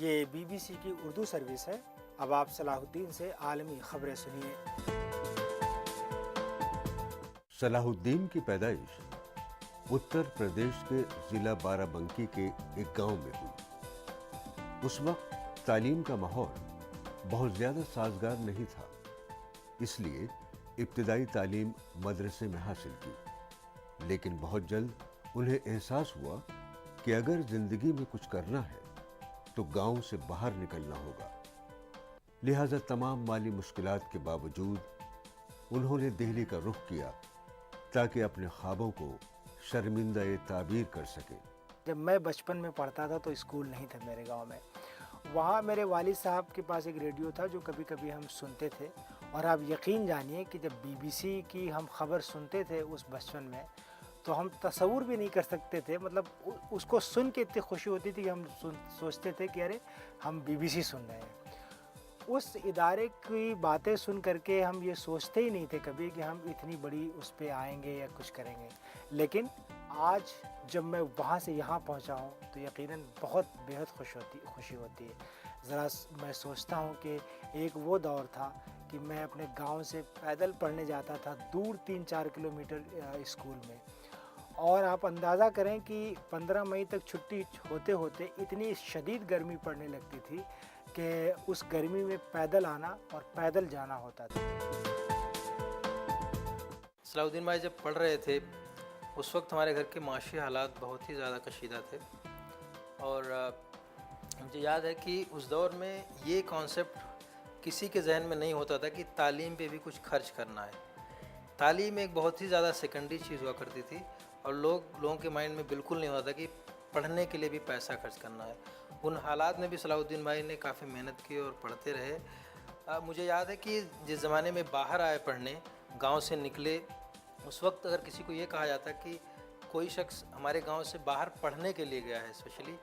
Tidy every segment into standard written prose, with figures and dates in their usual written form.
ये बीबीसी की उर्दू सर्विस है। अब आप सलाहुद्दीन से आलमी खबरें सुनिए। सलाहुद्दीन की पैदाइश उत्तर प्रदेश के जिला बाराबंकी के एक गांव में हुई। उस वक्त तालीम का माहौल बहुत ज़्यादा साजगार नहीं था, इसलिए इब्तिदाई तालीम मदरसे में हासिल की। लेकिन बहुत जल्द उन्हें एहसास हुआ कि अगर ज़िंदगी में कुछ करना है तो गांव से बाहर निकलना होगा। लिहाजा तमाम माली मुश्किलात के बावजूद उन्होंने दिल्ली का रुख किया ताकि अपने ख्वाबों को शर्मिंदा-ए-ताबीर कर सके। जब मैं बचपन में पढ़ता था तो स्कूल नहीं था मेरे गांव में। वहाँ मेरे वालिद साहब के पास एक रेडियो था जो कभी कभी हम सुनते थे। और आप यकीन जानिए कि जब बीबीसी की हम खबर सुनते थे उस बचपन में, तो हम तसव्वुर भी नहीं कर सकते थे। मतलब उसको सुन के इतनी खुशी होती थी कि हम सोचते थे कि अरे हम बीबीसी सुन रहे हैं। उस इदारे की बातें सुन करके हम ये सोचते ही नहीं थे कभी कि हम इतनी बड़ी उस पे आएंगे या कुछ करेंगे। लेकिन आज जब मैं वहाँ से यहाँ पहुँचा हूँ तो यकीनन बहुत बेहद खुशी होती है। ज़रा मैं सोचता हूँ कि एक वो दौर था कि मैं अपने गांव से पैदल पढ़ने जाता था दूर 3-4 किलोमीटर स्कूल में। और आप अंदाज़ा करें कि 15 मई तक छुट्टी होते होते इतनी शदीद गर्मी पड़ने लगती थी कि उस गर्मी में पैदल आना और पैदल जाना होता था। सलाहुद्दीन भाई जब पढ़ रहे थे उस वक्त हमारे घर के माशी हालात बहुत ही ज़्यादा कशीदा थे। और मुझे याद है कि उस दौर में ये कॉन्सेप्ट किसी के जहन में नहीं होता था कि तालीम पे भी कुछ खर्च करना है। तालीम एक बहुत ही ज़्यादा सेकेंडरी चीज़ हुआ करती थी और लोगों के माइंड में बिल्कुल नहीं होता कि पढ़ने के लिए भी पैसा खर्च करना है। उन हालात में भी सलाहुद्दीन भाई ने काफ़ी मेहनत की और पढ़ते रहे। मुझे याद है कि जिस ज़माने में बाहर आए पढ़ने, गांव से निकले, उस वक्त अगर किसी को ये कहा जाता कि कोई शख्स हमारे गांव से बाहर पढ़ने के लिए गया है स्पेशली,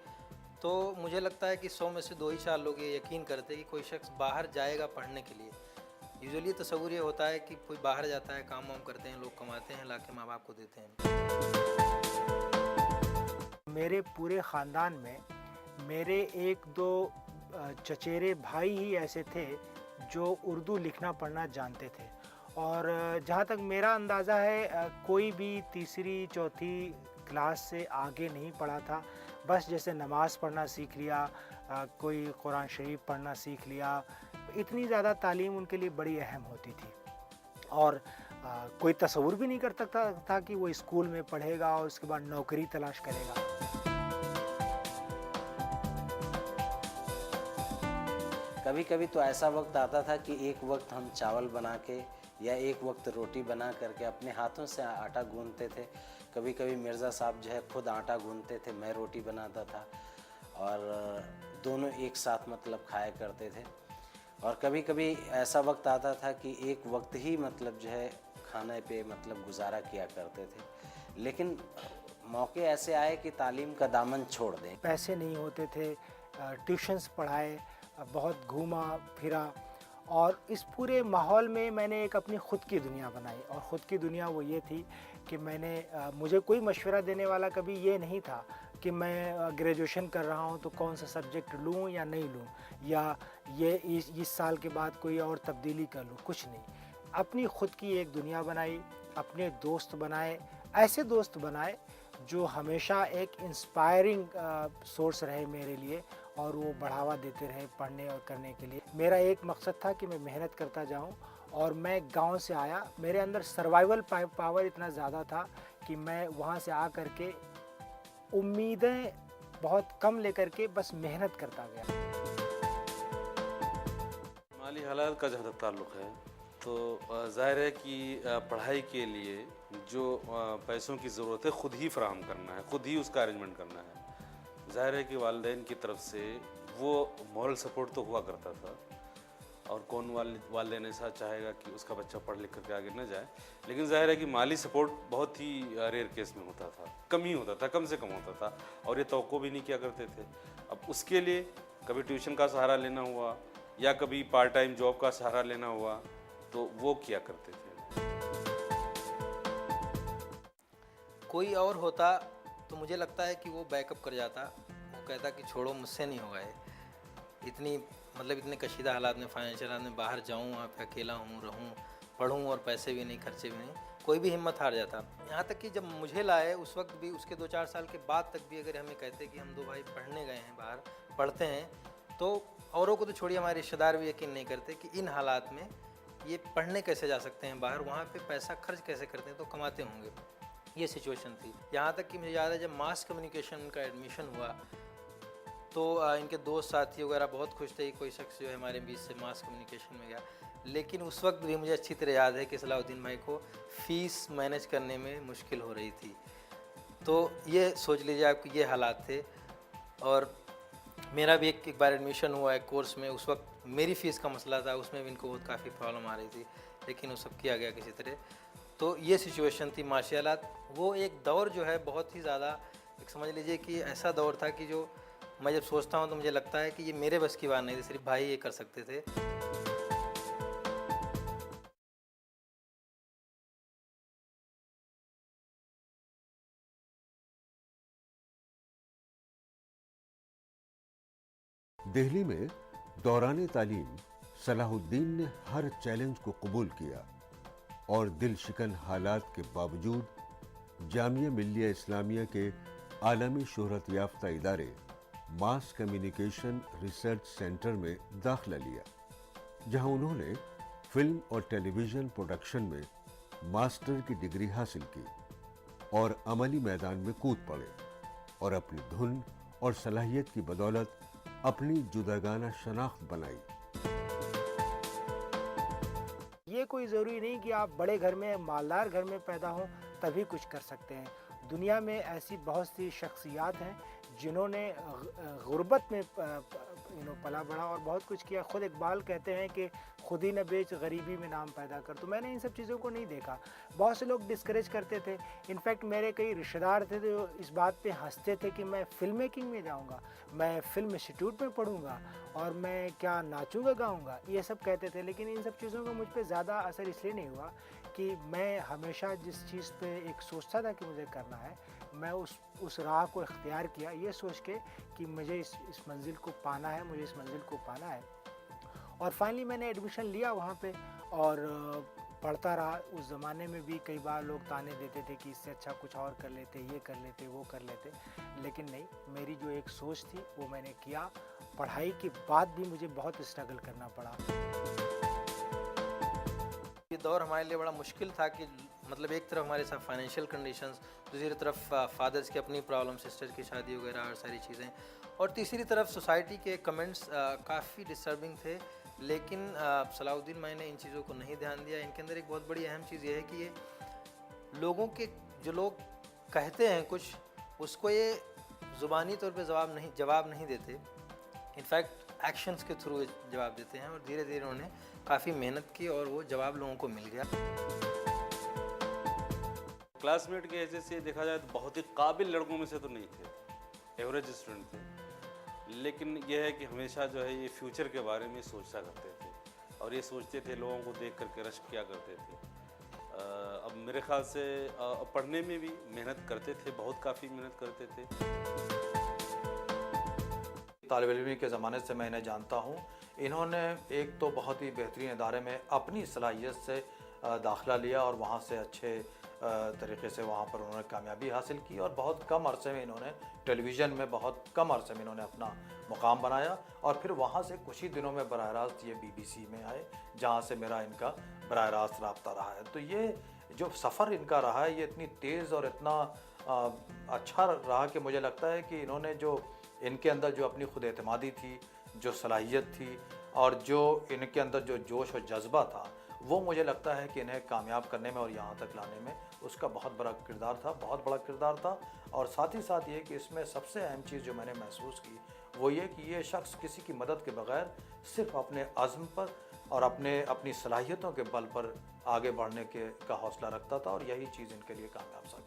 तो मुझे लगता है कि 100 में से 2 ही 4 लोग ये यकीन करते कि कोई शख्स बाहर जाएगा पढ़ने के लिए। यूजुअली तस्वुर ये होता है कि कोई बाहर जाता है, काम वाम करते हैं, लोग कमाते हैं, लाके माँ बाप को देते हैं। मेरे पूरे ख़ानदान में मेरे 1-2 चचेरे भाई ही ऐसे थे जो उर्दू लिखना पढ़ना जानते थे। और जहाँ तक मेरा अंदाज़ा है कोई भी तीसरी चौथी क्लास से आगे नहीं पढ़ा था। बस जैसे नमाज़ पढ़ना सीख लिया, कोई कुरान शरीफ पढ़ना सीख लिया। इतनी ज़्यादा तालीम उनके लिए बड़ी अहम होती थी। और कोई तसव्वुर भी नहीं कर सकता था कि वो स्कूल में पढ़ेगा और उसके बाद नौकरी तलाश करेगा। कभी कभी तो ऐसा वक्त आता था कि एक वक्त हम चावल बना के या एक वक्त रोटी बना करके अपने हाथों से आटा गूंथते थे। कभी कभी मिर्ज़ा साहब जो है खुद आटा गूंथते थे, मैं रोटी बनाता था और दोनों एक साथ मतलब खाया करते थे। और कभी कभी ऐसा वक्त आता था कि एक वक्त ही मतलब जो है खाने पे मतलब गुजारा किया करते थे। लेकिन मौके ऐसे आए कि तालीम का दामन छोड़ दें। पैसे नहीं होते थे, ट्यूशन्स पढ़ाए, बहुत घूमा फिरा। और इस पूरे माहौल में मैंने एक अपनी ख़ुद की दुनिया बनाई। और ख़ुद की दुनिया वो ये थी कि मुझे कोई मशवरा देने वाला कभी ये नहीं था कि मैं ग्रेजुएशन कर रहा हूँ तो कौन सा सब्जेक्ट लूँ या नहीं लूँ, या ये इस साल के बाद कोई और तब्दीली कर लूँ, कुछ नहीं। अपनी ख़ुद की एक दुनिया बनाई, अपने दोस्त बनाए, ऐसे दोस्त बनाए जो हमेशा एक इंस्पायरिंग सोर्स रहे मेरे लिए और वो बढ़ावा देते रहे पढ़ने और करने के लिए। मेरा एक मकसद था कि मैं मेहनत करता जाऊं। और मैं गांव से आया, मेरे अंदर सर्वाइवल पावर इतना ज़्यादा था कि मैं वहां से आ कर के उम्मीदें बहुत कम लेकर के बस मेहनत करता गया। माली हालात का जहाँ तक ताल्लुक़ है तो ज़ाहिर है कि पढ़ाई के लिए जो पैसों की ज़रूरत है ख़ुद ही फ़राहम करना है, ख़ुद ही उसका अरेंजमेंट करना है। ज़ाहिर है कि वालिदैन की तरफ से वो मॉरल सपोर्ट तो हुआ करता था और कौन वालिदैन ऐसा चाहेगा कि उसका बच्चा पढ़ लिख करके आगे न जाए। लेकिन ज़ाहिर है कि माली सपोर्ट बहुत ही रेयर केस में होता था, कम ही होता था, कम से कम होता था और ये तवक्को भी नहीं किया करते थे। अब उसके लिए कभी ट्यूशन का सहारा लेना हुआ या कभी पार्ट टाइम जॉब का सहारा लेना हुआ तो वो किया करते थे। कोई और होता तो मुझे लगता है कि वो बैकअप कर जाता, वो कहता कि छोड़ो मुझसे नहीं होगा ये। इतनी मतलब इतने कशीदा हालात में, फाइनेंशियल हालात में बाहर जाऊँ, वहाँ पे अकेला हूँ, रहूँ, पढ़ूँ और पैसे भी नहीं, खर्चे भी नहीं, कोई भी हिम्मत हार जाता। यहाँ तक कि जब मुझे लाए उस वक्त भी, उसके 2-4 साल के बाद तक भी अगर हमें कहते कि हम 2 भाई पढ़ने गए हैं बाहर, पढ़ते हैं, तो औरों को तो छोड़िए, हमारे रिश्तेदार भी यकीन नहीं करते कि इन हालात में ये पढ़ने कैसे जा सकते हैं बाहर, वहाँ पे पैसा खर्च कैसे करते हैं, तो कमाते होंगे। ये सिचुएशन थी। यहाँ तक कि मुझे याद है जब मास कम्युनिकेशन का एडमिशन हुआ तो इनके दोस्त साथी वगैरह बहुत खुश थे कि कोई शख्स जो है हमारे बीच से मास कम्युनिकेशन में गया। लेकिन उस वक्त भी मुझे अच्छी तरह याद है कि सलाहुद्दीन भाई को फ़ीस मैनेज करने में मुश्किल हो रही थी। तो ये सोच लीजिए आप कि ये हालात थे। और मेरा भी एक बार एडमिशन हुआ एक कोर्स में, उस वक्त मेरी फ़ीस का मसला था, उसमें भी इनको बहुत काफ़ी प्रॉब्लम आ रही थी, लेकिन वो सब किया गया किसी तरह। तो ये सिचुएशन थी माशी हालात। वो एक दौर जो है बहुत ही ज़्यादा, एक समझ लीजिए कि ऐसा दौर था कि जो मैं जब सोचता हूँ तो मुझे लगता है कि ये मेरे बस की बात नहीं थी, सिर्फ भाई ये कर सकते थे। दिल्ली में दौरान तालीम सलाहुद्दीन ने हर चैलेंज को कबूल किया और दिल शिकन हालात के बावजूद जामिया मिल्लिया इस्लामिया के आलमी शोहरत याफ्ता इदारे मास कम्युनिकेशन रिसर्च सेंटर में दाखिला लिया, जहां उन्होंने फिल्म और टेलीविज़न प्रोडक्शन में मास्टर की डिग्री हासिल की और अमली मैदान में कूद पड़े और अपनी धुन और सलाहियत की बदौलत अपनी जुदागाना शनाख्त बनाई। ये कोई ज़रूरी नहीं कि आप बड़े घर में, मालदार घर में पैदा हों तभी कुछ कर सकते हैं। दुनिया में ऐसी बहुत सी शख्सियात हैं जिन्होंने गुर्बत में पला बढ़ा और बहुत कुछ किया। खुद इकबाल कहते हैं कि खुद ही न बेच गरीबी में नाम पैदा कर। तो मैंने इन सब चीज़ों को नहीं देखा। बहुत से लोग डिस्करेज करते थे। इनफैक्ट मेरे कई रिश्तेदार थे जो इस बात पे हंसते थे कि मैं फिल्म मेकिंग में जाऊंगा, मैं फिल्म इंस्टीट्यूट में पढ़ूंगा और मैं क्या नाचूंगा गाऊंगा, ये सब कहते थे। लेकिन इन सब चीज़ों का मुझ पर ज़्यादा असर इसलिए नहीं हुआ कि मैं हमेशा जिस चीज़ पे एक सोचता था कि मुझे करना है, मैं उस राह को इख्तियार किया ये सोच के कि मुझे इस मंजिल को पाना है, मुझे इस मंजिल को पाना है। और फाइनली मैंने एडमिशन लिया वहाँ पे और पढ़ता रहा। उस ज़माने में भी कई बार लोग ताने देते थे कि इससे अच्छा कुछ और कर लेते, ये कर लेते, वो कर लेते, लेकिन नहीं, मेरी जो एक सोच थी वो मैंने किया। पढ़ाई के बाद भी मुझे बहुत स्ट्रगल करना पड़ा। ये दौर हमारे लिए बड़ा मुश्किल था कि मतलब एक तरफ हमारे साथ फाइनेंशियल कंडीशंस, दूसरी तरफ फादर्स की अपनी प्रॉब्लम, सिस्टर की शादी वगैरह और सारी चीज़ें, और तीसरी तरफ सोसाइटी के कमेंट्स काफ़ी डिस्टर्बिंग थे। लेकिन सलाहुद्दीन भाई ने इन चीज़ों को नहीं ध्यान दिया। इनके अंदर एक बहुत बड़ी अहम चीज़ ये है कि ये लोगों के, जो लोग कहते हैं कुछ, उसको ये ज़ुबानी तौर पे जवाब नहीं देते, इनफैक्ट एक्शंस के थ्रू जवाब देते हैं। और धीरे धीरे उन्होंने काफ़ी मेहनत की और वो जवाब लोगों को मिल गया। क्लासमेट के हैसियत से देखा जाए तो बहुत ही काबिल लड़कों में से तो नहीं थे, एवरेज स्टूडेंट थे। लेकिन यह है कि हमेशा जो है ये फ्यूचर के बारे में सोचा करते थे और ये सोचते थे, लोगों को देख करके रश्क किया करते थे। अब मेरे ख्याल से पढ़ने में भी मेहनत करते थे, बहुत काफ़ी मेहनत करते थे। तालिब इल्मी के ज़माने से मैं इन्हें जानता हूँ। इन्होंने एक तो बहुत ही बेहतरीन इदारे में अपनी सलाहियत से दाखिला लिया और वहाँ से अच्छे तरीके से वहाँ पर उन्होंने कामयाबी हासिल की और बहुत कम अरसे में इन्होंने टेलीविज़न में, बहुत कम अरसे में इन्होंने अपना मुकाम बनाया और फिर वहाँ से कुछ ही दिनों में बराह रास्त ये BBC में आए, जहाँ से मेरा इनका बराह रास्त रब्ता रहा है। तो ये जो सफ़र इनका रहा है ये इतनी तेज़ और इतना अच्छा रहा कि मुझे लगता है कि इन्होंने जो इनके अंदर जो अपनी खुद एतमादी थी, जो सलाहियत थी और जो इनके अंदर जो जोश और जज्बा था, वो मुझे लगता है कि इन्हें कामयाब करने में और यहाँ तक लाने में उसका बहुत बड़ा किरदार था, बहुत बड़ा किरदार था। और साथ ही साथ ये कि इसमें सबसे अहम चीज़ जो मैंने महसूस की वो ये कि ये शख्स किसी की मदद के बग़ैर सिर्फ अपने अज़्म पर और अपनी सलाहियतों के बल पर आगे बढ़ने का हौसला रखता था और यही चीज़ इनके लिए कामयाब साबित